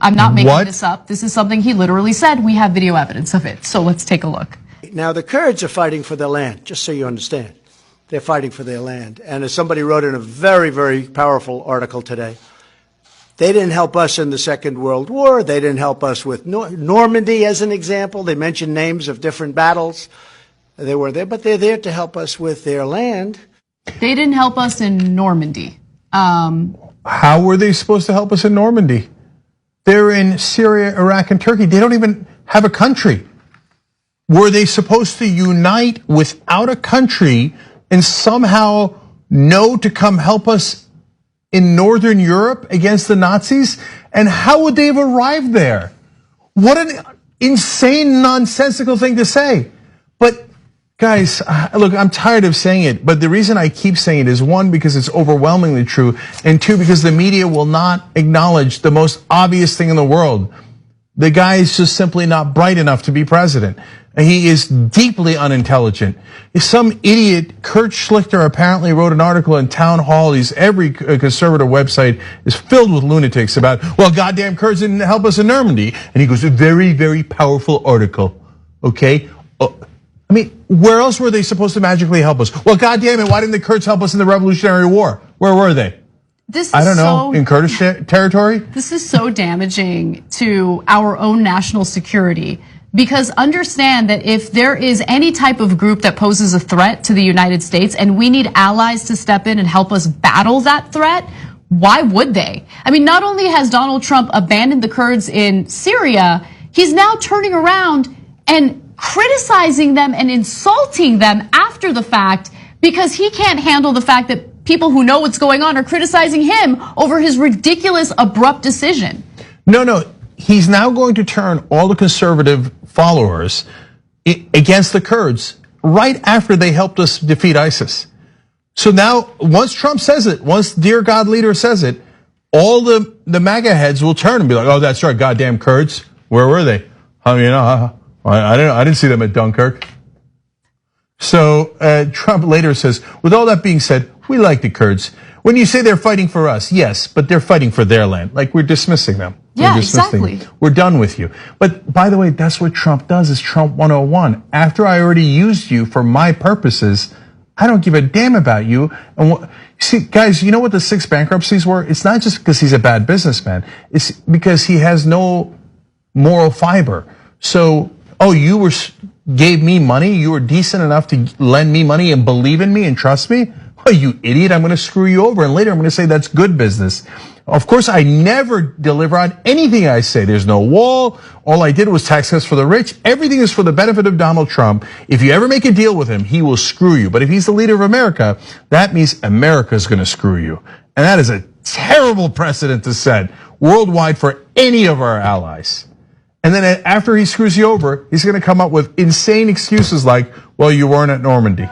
I'm not making this up. This is something he literally said. We have video evidence of it. So let's take a look. Now, the Kurds are fighting for their land, just so you understand. They're fighting for their land. And as somebody wrote in a very, very powerful article today, they didn't help us in the Second World War. They didn't help us with Normandy, as an example. They mentioned names of different battles. They were there, but they're there to help us with their land. They didn't help us in Normandy. How were they supposed to help us in Normandy? They're in Syria, Iraq, and Turkey. They don't even have a country. Were they supposed to unite without a country and somehow know to come help us in Northern Europe against the Nazis? And how would they have arrived there? What an insane, nonsensical thing to say. But guys, look, I'm tired of saying it, but the reason I keep saying it is, one, because it's overwhelmingly true, and two, because the media will not acknowledge the most obvious thing in the world. The guy is just simply not bright enough to be president. He is deeply unintelligent. Some idiot, Kurt Schlichter, apparently wrote an article in Town Hall. Every conservative website is filled with lunatics about, well, goddamn Kurds didn't help us in Normandy. And he goes, a very, very powerful article, okay? I mean, where else were they supposed to magically help us? Well, goddamn it, why didn't the Kurds help us in the Revolutionary War? Where were they? I don't know, in Kurdish territory? This is so damaging to our own national security, because understand that if there is any type of group that poses a threat to the United States and we need allies to step in and help us battle that threat, why would they? I mean, not only has Donald Trump abandoned the Kurds in Syria, he's now turning around and criticizing them and insulting them after the fact because he can't handle the fact that people who know what's going on are criticizing him over his ridiculous, abrupt decision. No, he's now going to turn all the conservative followers against the Kurds right after they helped us defeat ISIS. So now, once Trump says it, once Dear God leader says it, all the MAGA heads will turn and be like, oh, that's right, goddamn Kurds. Where were they? I didn't see them at Dunkirk. So Trump later says, with all that being said, we like the Kurds. When you say they're fighting for us, yes, but they're fighting for their land. Like, we're dismissing them. Yeah, exactly. We're done with you. But by the way, that's what Trump does, is Trump 101. After I already used you for my purposes, I don't give a damn about you. And see, guys, you know what the 6 bankruptcies were? It's not just because he's a bad businessman. It's because he has no moral fiber. So, oh, you gave me money? You were decent enough to lend me money and believe in me and trust me? Oh, you idiot, I'm gonna screw you over, and later I'm gonna say that's good business. Of course, I never deliver on anything I say. There's no wall. All I did was tax cuts for the rich. Everything is for the benefit of Donald Trump. If you ever make a deal with him, he will screw you. But if he's the leader of America, that means America's gonna screw you. And that is a terrible precedent to set worldwide for any of our allies. And then after he screws you over, he's gonna come up with insane excuses like, well, you weren't at Normandy.